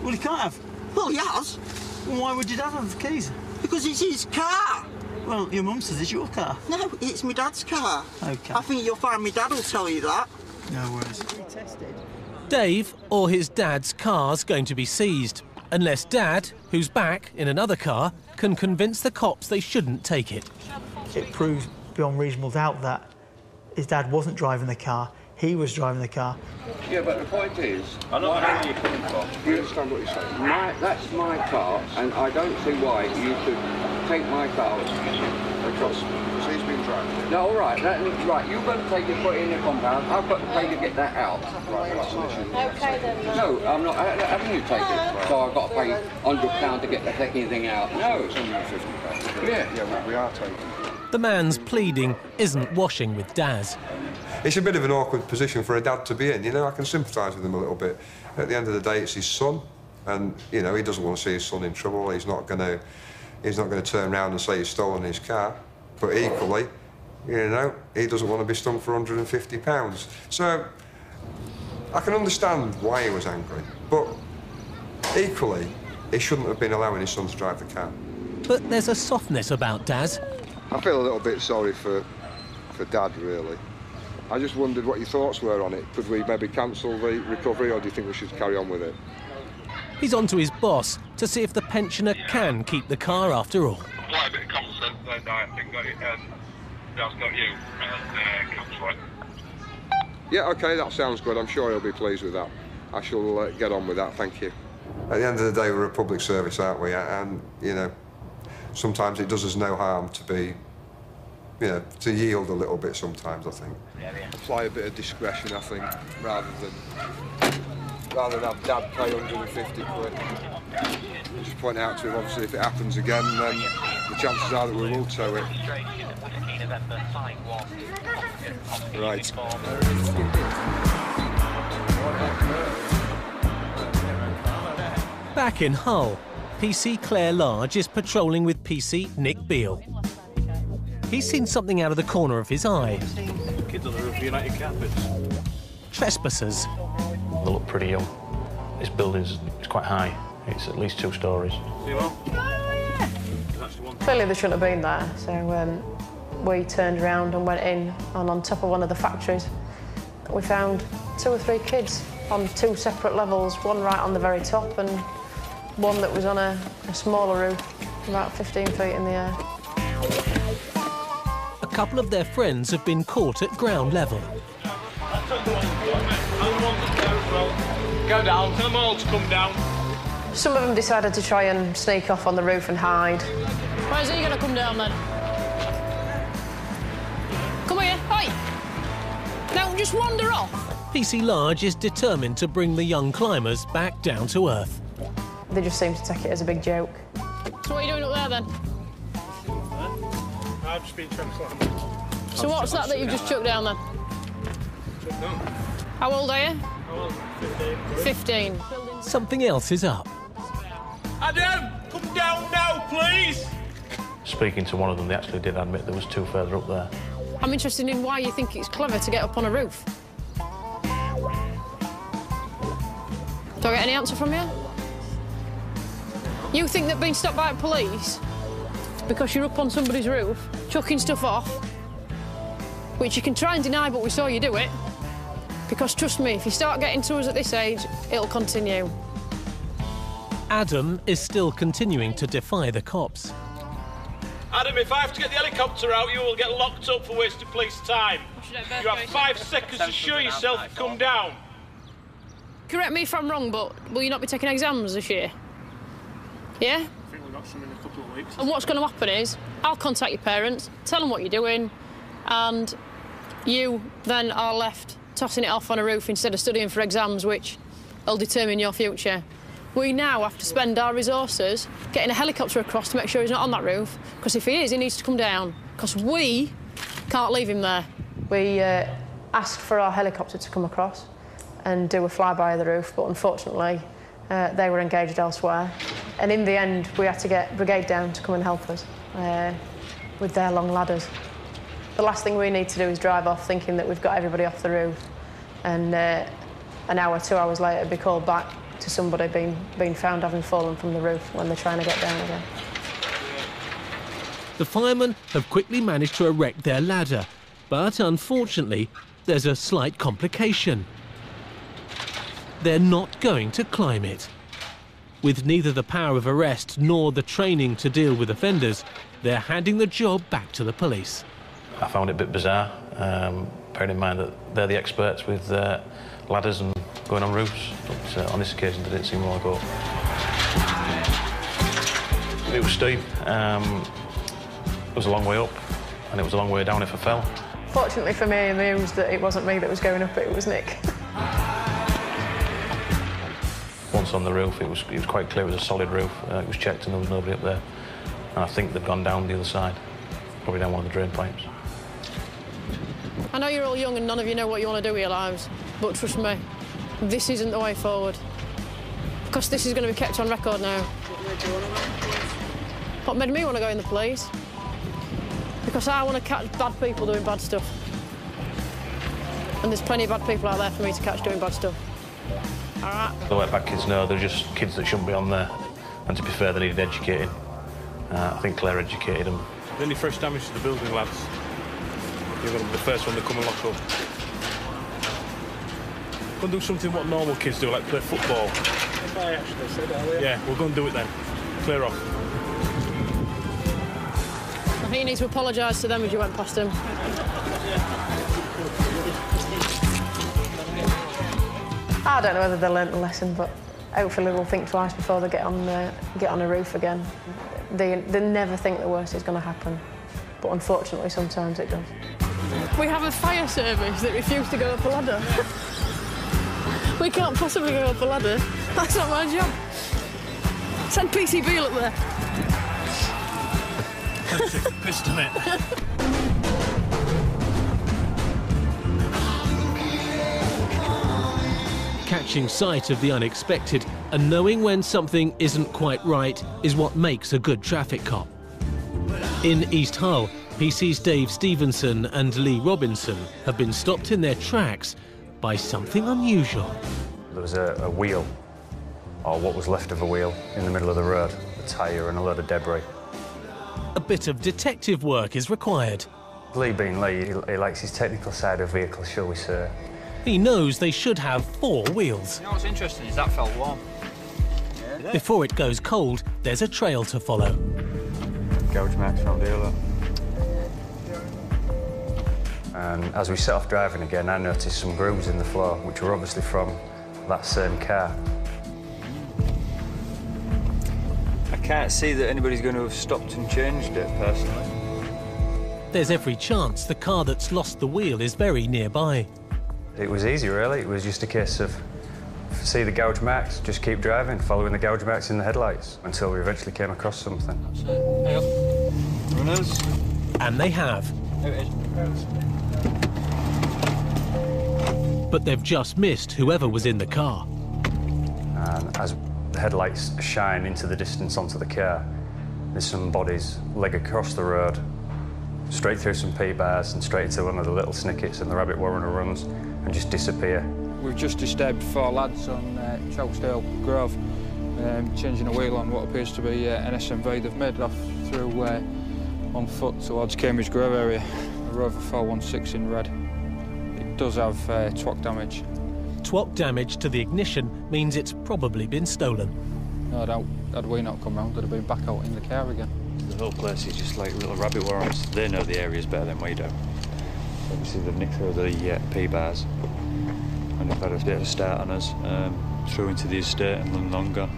V: Well, he can't have.
G: Well, he has.
V: Well, why would your dad have the keys?
G: Because it's his car.
V: Well, your mum says it's your car.
G: No, it's my dad's car.
V: OK.
G: I think you'll find my dad will tell you that.
V: No worries.
A: Dave or his dad's car's going to be seized, unless Dad, who's back in another car, can convince the cops they shouldn't take it.
V: It proves beyond reasonable doubt that his dad wasn't driving the car, he was driving the car.
D: Yeah, but the point is...
C: I don't know where you're coming from.
K: You understand what you're saying?
D: That's my car, and I don't see why you should take my car.
K: Because he's been driving.
D: No, all right, right, you've got to take it, put it in the compound. I've got to pay to get that out.
K: Right, well, that's an issue.
H: Okay, then.
D: No, I'm not having you take it. So I've got to pay £100 to get the fucking thing out. No.
K: It's £150.
D: Yeah,
K: we are taking it.
A: The man's pleading isn't washing with Daz.
U: It's a bit of an awkward position for a dad to be in, you know. I can sympathise with him a little bit. At the end of the day, it's his son, and you know he doesn't want to see his son in trouble. He's not going to turn around and say he's stolen his car. But equally, you know, he doesn't want to be stung for £150. So I can understand why he was angry, but equally, he shouldn't have been allowing his son to drive the car.
A: But there's a softness about Daz.
K: I feel a little bit sorry for Dad, really. I just wondered what your thoughts were on it. Could we maybe cancel the recovery, or do you think we should carry on with it?
A: He's on to his boss to see if the pensioner can keep the car after all.
Q: Apply a bit of common sense, and I think that that's not you, Councillor.
U: Yeah, OK, that sounds good. I'm sure he'll be pleased with that. I shall get on with that, thank you. At the end of the day, we're a public service, aren't we? And, you know, sometimes it does us no harm to be, you know, to yield a little bit sometimes, I think. Apply a bit of discretion, I think, rather than have Dad pay 150 quid. Just point out to him, obviously, if it happens again, then the chances are that we will tow it. Right.
A: Back in Hull, PC Claire Large is patrolling with PC Nick Beale. He's seen something out of the corner of his eye.
C: Kids on the roof of United Carpets.
A: Trespassers.
E: They look pretty young. This building's quite high. It's at least 2 stories.
L: Clearly they shouldn't have been there, so we turned around and went in, and on top of one of the factories we found 2 or 3 kids on 2 separate levels, one right on the very top and one that was on a smaller roof, about 15 feet in the air.
A: A couple of their friends have been caught at ground level.
P: Go down, tell them all to come down.
L: Some of them decided to try and sneak off on the roof and hide.
F: Where's he going to come down then? Come here, hey! Don't just wander off.
A: PC Large is determined to bring the young climbers back down to earth.
L: They just seem to take it as a big joke.
F: So what are you doing up there then?
P: I've just been trying to climb.
F: So what's that you've just chucked down then?
P: Chucked down.
F: How old are you?
P: How old?
F: 15.
A: Something else is up.
P: Adam, come down now, please!
E: Speaking to one of them, they actually did admit there was 2 further up there.
F: I'm interested in why you think it's clever to get up on a roof. Do I get any answer from you? You think that being stopped by police because you're up on somebody's roof, chucking stuff off, which you can try and deny, but we saw you do it, because trust me, if you start getting to us at this age, it'll continue.
A: Adam is still continuing to defy the cops.
P: Adam, if I have to get the helicopter out, you will get locked up for wasting police time. You have 5 seconds to show yourself and come down.
F: Correct me if I'm wrong, but will you not be taking exams this year? Yeah?
P: I think we've got some in a couple of weeks.
F: And what's going to happen is, I'll contact your parents, tell them what you're doing, and you then are left tossing it off on a roof instead of studying for exams, which will determine your future. We now have to spend our resources getting a helicopter across to make sure he's not on that roof, because if he is, he needs to come down, because we can't leave him there.
L: We asked for our helicopter to come across and do a flyby of the roof, but unfortunately they were engaged elsewhere. And in the end, we had to get Brigade down to come and help us with their long ladders. The last thing we need to do is drive off thinking that we've got everybody off the roof and an hour, 2 hours later be called back to somebody being found having fallen from the roof when they're trying to get down again.
A: The firemen have quickly managed to erect their ladder, but unfortunately, there's a slight complication. They're not going to climb it. With neither the power of arrest nor the training to deal with offenders, they're handing the job back to the police.
E: I found it a bit bizarre, bearing in mind that they're the experts with ladders and going on roofs, but on this occasion they didn't seem to want to go. It was steep. It was a long way up, and it was a long way down if I fell.
L: Fortunately for me, I'm amused that it wasn't me that was going up, it was Nick.
E: Once on the roof, it was quite clear it was a solid roof. It was checked and there was nobody up there. And I think they've gone down the other side, probably down one of the drain pipes.
F: I know you're all young and none of you know what you want to do with your lives, but trust me, this isn't the way forward. Because this is going to be kept on record now. What made me want to go in the police? Because I want to catch bad people doing bad stuff. And there's plenty of bad people out there for me to catch doing bad stuff. All right?
E: The wetback kids know they're just kids that shouldn't be on there. And to be fair, they needed educating. I think Claire educated them.
C: Any fresh damage to the building, lads? You're going to be the first one to come and lock up. Go and do something what normal kids do, like play football. That's what I actually said earlier. Yeah, we'll go and do it then. Clear off.
F: I think you need to apologise to them as you went past them.
L: I don't know whether they learnt the lesson, but hopefully they'll think twice before they get on a roof again. They never think the worst is going to happen, but unfortunately sometimes it does.
F: We have a fire service that refuse to go up a ladder. We can't possibly go up a ladder. That's not my job. Send PCB up there.
C: Pissed on it.
A: Catching sight of the unexpected and knowing when something isn't quite right is what makes a good traffic cop. In East Hull, PC's Dave Stevenson and Lee Robinson have been stopped in their tracks by something unusual.
J: There was a wheel, or what was left of a wheel, in the middle of the road, a tyre and a load of debris.
A: A bit of detective work is required.
J: Lee being Lee, he likes his technical side of vehicles, shall we say.
A: He knows they should have 4 wheels.
M: You know what's interesting is that felt warm. Yeah.
A: Before it goes cold, there's a trail to follow.
W: Gouge marks around here, look.
J: And as we set off driving again, I noticed some grooves in the floor, which were obviously from that same car.
M: I can't see that anybody's going to have stopped and changed it, personally.
A: There's every chance the car that's lost the wheel is very nearby.
J: It was easy, really. It was just a case of, see the gouge marks, just keep driving, following the gouge marks in the headlights, until we eventually came across something.
M: That's it. Hey up. Runners.
A: And they have.
M: There it is.
A: But they've just missed whoever was in the car.
J: And as the headlights shine into the distance onto the car, there's some bodies leg across the road, straight through some P-bars and straight into one of the little snickets, and the rabbit warrener runs and just disappear.
M: We've just disturbed 4 lads on Chalksdale Grove, changing a wheel on what appears to be an SMV. They've made it off through on foot towards Cambridge Grove area, a Rover 416 in red. It does have TWOC damage.
A: TWOC damage to the ignition means it's probably been stolen.
M: No doubt, had we not come round, they'd have been back out in the car again.
O: The whole place is just like little rabbit warrens. They know the areas better than we do. Obviously, they've nicked through the P-bars and they've had a bit of a start on us, through into the estate and then long gone.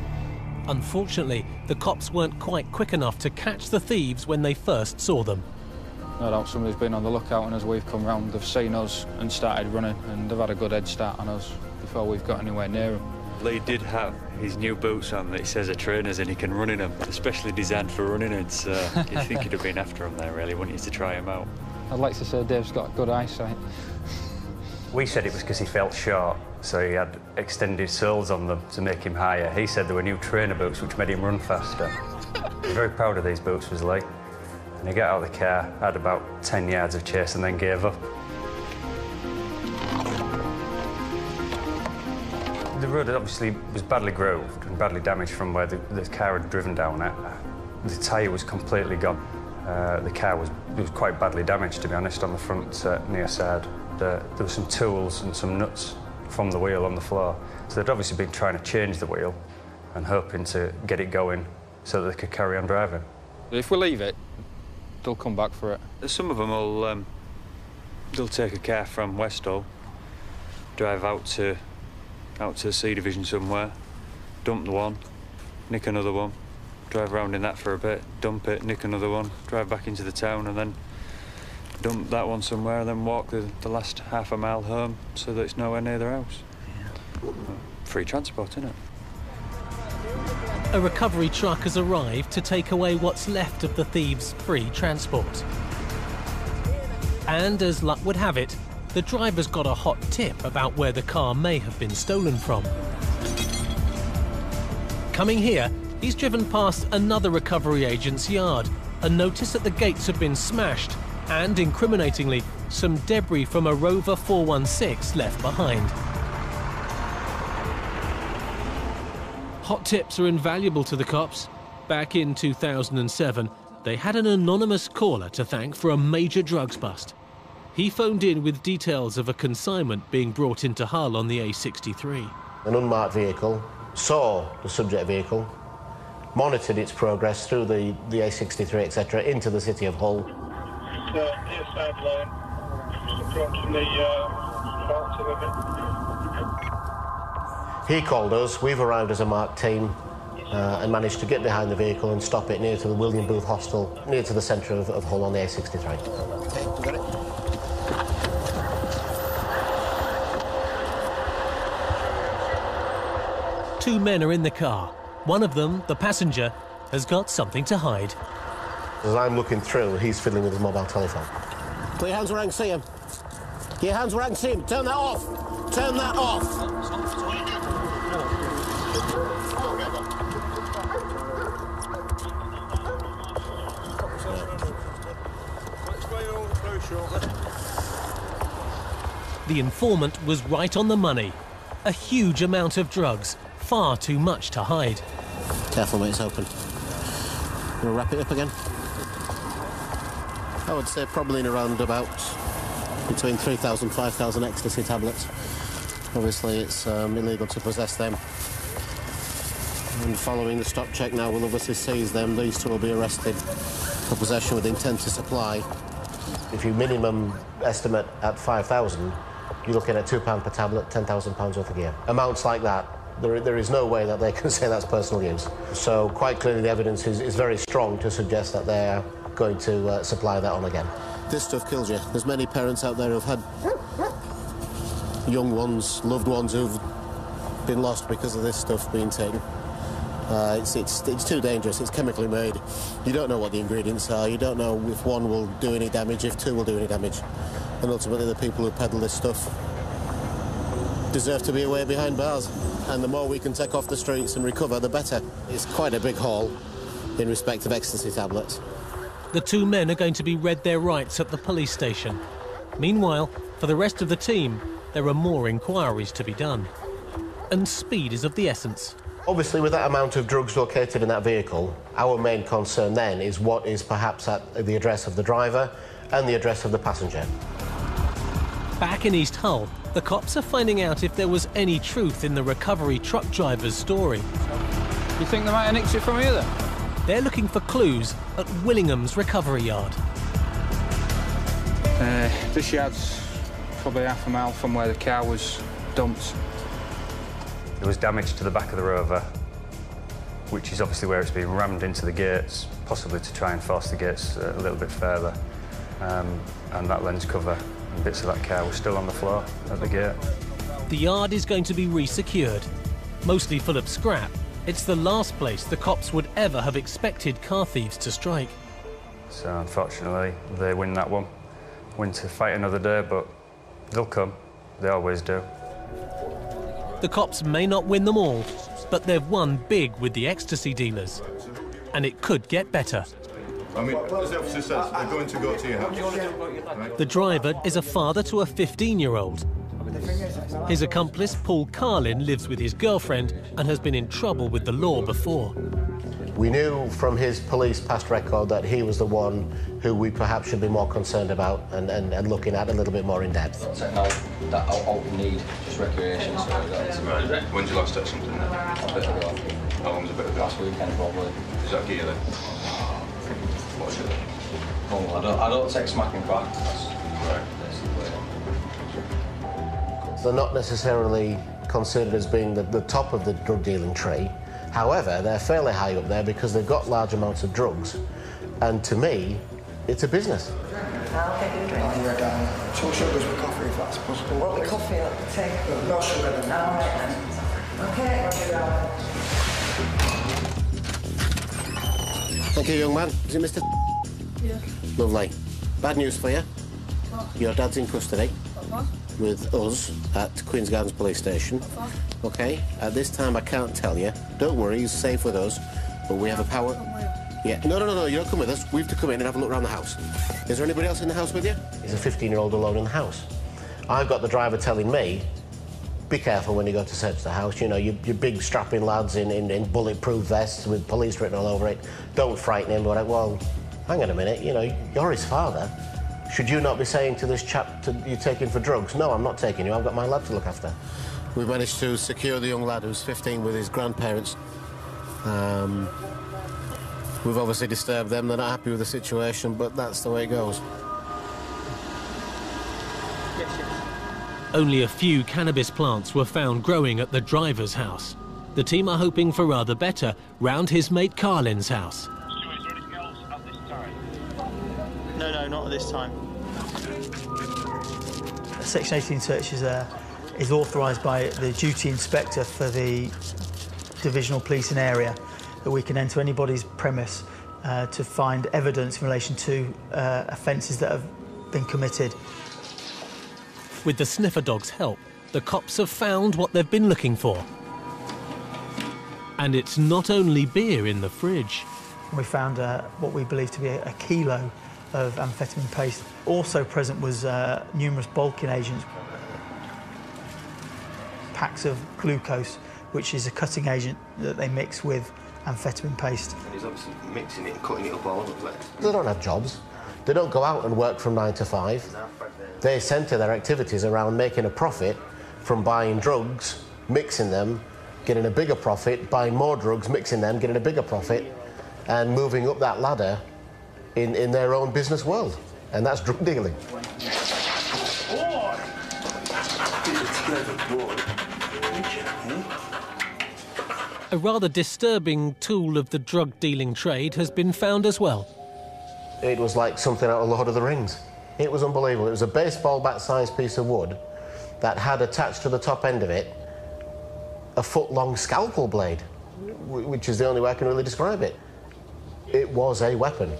A: Unfortunately, the cops weren't quite quick enough to catch the thieves when they first saw them.
M: No doubt somebody's been on the lookout, and as we've come round, they've seen us and started running, and they've had a good head start on us before we've got anywhere near them.
O: Lee did have his new boots on that he says are trainers and he can run in them, especially designed for running in, so you'd think he'd have been after them there, really, wouldn't you, to try him out?
M: I'd like to say Dave's got good eyesight.
J: We said it was because he felt short, so he had extended soles on them to make him higher. He said there were new trainer boots which made him run faster. He was very proud of these boots, was Lee. And he got out of the car, had about 10 yards of chase and then gave up. The road obviously was badly grooved and badly damaged from where the car had driven down at. The tyre was completely gone. The car was quite badly damaged, to be honest, on the front near side. There were some tools and some nuts from the wheel on the floor. So they'd obviously been trying to change the wheel and hoping to get it going so that they could carry on driving.
M: If we leave it, they'll come back for it.
O: Some of them will they'll take a car from Westall, drive out to the C Division somewhere, dump the one, nick another one, drive around in that for a bit, dump it, nick another one, drive back into the town and then dump that one somewhere and then walk the last half a mile home so that it's nowhere near their house. Yeah. Free transport, isn't it?
A: A recovery truck has arrived to take away what's left of the thieves' free transport. And as luck would have it, the driver's got a hot tip about where the car may have been stolen from. Coming here, he's driven past another recovery agent's yard. A notice that the gates have been smashed and, incriminatingly, some debris from a Rover 416 left behind. Hot tips are invaluable to the cops. Back in 2007, they had an anonymous caller to thank for a major drugs bust. He phoned in with details of a consignment being brought into Hull on the A63.
B: An unmarked vehicle saw the subject vehicle, monitored its progress through the A63, etc., into the city of Hull.
I: Near side lane, just approaching the 40 limit.
B: He called us, we've arrived as a marked team and managed to get behind the vehicle and stop it near to the William Booth Hostel, near to the centre of Hull on the A63. Okay, we got it.
A: Two men are in the car. One of them, the passenger, has got something to hide.
B: As I'm looking through, he's fiddling with his mobile telephone. Put your hands where I can see him. Get your hands where I can see him. Turn that off. Turn that off.
A: The informant was right on the money. A huge amount of drugs, far too much to hide.
B: Careful, mate, it's open. We'll wrap it up again. I would say probably in around about between 3,000 and 5,000 ecstasy tablets. Obviously, it's illegal to possess them. And following the stop check now, we'll obviously seize them. These two will be arrested for possession with intent to supply. If you minimum estimate at 5,000, you're looking at £2 per tablet, £10,000 worth of gear. Amounts like that, there is no way that they can say that's personal use. So quite clearly the evidence is very strong to suggest that they're going to supply that on again. This stuff kills you. There's many parents out there who've had young ones, loved ones who've been lost because of this stuff being taken. It's too dangerous. It's chemically made. You don't know what the ingredients are. You don't know if one will do any damage, if two will do any damage. And ultimately the people who peddle this stuff deserve to be away behind bars. And the more we can take off the streets and recover, the better. It's quite a big haul in respect of ecstasy tablets.
A: The two men are going to be read their rights at the police station. Meanwhile, for the rest of the team, there are more inquiries to be done. And speed is of the essence.
B: Obviously, with that amount of drugs located in that vehicle, our main concern then is what is perhaps at the address of the driver and the address of the passenger.
A: Back in East Hull, the cops are finding out if there was any truth in the recovery truck driver's story.
M: You think they might have nicked it from here then?
A: They're looking for clues at Willingham's recovery yard.
M: This yard's probably half a mile from where the car was dumped.
J: There was damage to the back of the Rover, which is obviously where it's been rammed into the gates, possibly to try and force the gates a little bit further. And that lens cover and bits of that car were still on the floor at the gate.
A: The yard is going to be re-secured, mostly full of scrap. It's the last place the cops would ever have expected car thieves to strike.
J: So unfortunately, they win that one. Win to fight another day, but they'll come. They always do.
A: The cops may not win them all, but they've won big with the ecstasy dealers. And it could get better.
S: I mean, as the officer says, they're going to go to your house. Right?
A: The driver is a father to a 15-year-old. His accomplice, Paul Carlin, lives with his girlfriend and has been in trouble with the law before.
B: We knew from his police past record that he was the one who we perhaps should be more concerned about and looking at a little bit more in depth.
D: So now that all we need just recreation. So
S: right. When did you last touch something then?
D: A bit ago.
S: How long was a bit ago?
D: Last weekend probably.
S: Is that gear then? What is it?
D: Oh, I don't take smack and crack.
S: Right.
B: They're not necessarily considered as being the top of the drug dealing tree. However, they're fairly high up there because they've got large amounts of drugs. And to me, it's a business.
T: I'll get you a drink.
X: 2 sugars with coffee, if that's possible.
T: What with coffee I'll take?
X: No sugar then.
T: All right then. OK, I'll do that.
B: Thank you, young man. Is it Mr.
T: Yeah.
B: Lovely. Bad news for you.
T: What?
B: Your dad's in custody.
T: What?
B: With us at Queen's Gardens Police Station. OK? At this time, I can't tell you. Don't worry, he's safe with us. But we have a power... Yeah. No, you don't come with us. We have to come in and have a look around the house. Is there anybody else in the house with you? Is a 15-year-old alone in the house. I've got the driver telling me, be careful when you go to search the house. You know, you big strapping lads in bulletproof vests with police written all over it. Don't frighten him. But well, hang on a minute. You know, you're his father. Should you not be saying to this chap you're taking for drugs? No, I'm not taking you. I've got my lad to look after. We managed to secure the young lad who's 15 with his grandparents. We've obviously disturbed them. They're not happy with the situation, but that's the way it goes.
A: Only a few cannabis plants were found growing at the driver's house. The team are hoping for rather better round his mate Carlin's house.
P: Stuart, is there anything else at this time?
G: No, not at this time. A Section 18 search is authorised by the duty inspector for the divisional policing area, that we can enter anybody's premise to find evidence in relation to offences that have been committed.
A: With the sniffer dog's help, the cops have found what they've been looking for. And it's not only beer in the fridge.
G: We found what we believe to be a kilo of amphetamine paste. Also present was numerous bulking agents, packs of glucose, which is a cutting agent that they mix with amphetamine paste.
N: And he's obviously mixing it and cutting it up all over the place.
B: They don't have jobs. They don't go out and work from 9 to 5. They centre their activities around making a profit from buying drugs, mixing them, getting a bigger profit, buying more drugs, mixing them, getting a bigger profit, and moving up that ladder in their own business world. And that's drug dealing.
A: A rather disturbing tool of the drug dealing trade has been found as well.
B: It was like something out of Lord of the Rings. It was unbelievable. It was a baseball bat-sized piece of wood that had attached to the top end of it a foot-long scalpel blade, which is the only way I can really describe it. It was a weapon,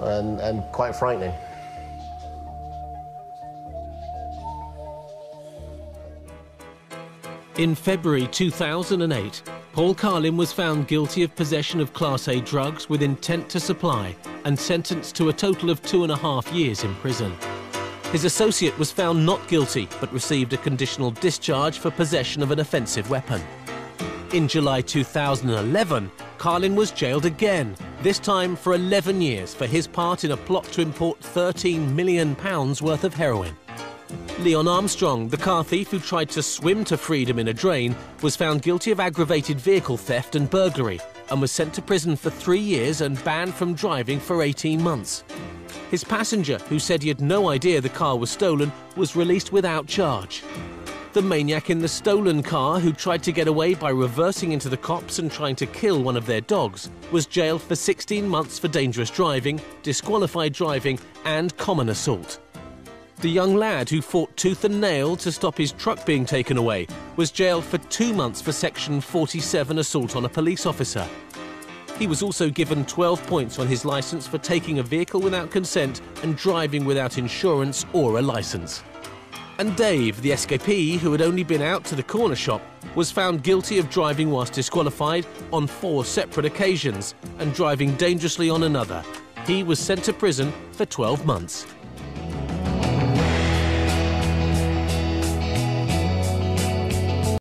B: and quite frightening.
A: In February 2008, Paul Carlin was found guilty of possession of Class A drugs with intent to supply and sentenced to a total of 2.5 years in prison. His associate was found not guilty, but received a conditional discharge for possession of an offensive weapon. In July 2011, Carlin was jailed again, this time for 11 years for his part in a plot to import £13 million worth of heroin. Leon Armstrong, the car thief who tried to swim to freedom in a drain, was found guilty of aggravated vehicle theft and burglary and was sent to prison for 3 years and banned from driving for 18 months. His passenger, who said he had no idea the car was stolen, was released without charge. The maniac in the stolen car, who tried to get away by reversing into the cops and trying to kill one of their dogs, was jailed for 16 months for dangerous driving, disqualified driving and common assault. The young lad who fought tooth and nail to stop his truck being taken away was jailed for 2 months for Section 47 assault on a police officer. He was also given 12 points on his licence for taking a vehicle without consent and driving without insurance or a licence. And Dave, the escapee who had only been out to the corner shop, was found guilty of driving whilst disqualified on 4 separate occasions and driving dangerously on another. He was sent to prison for 12 months.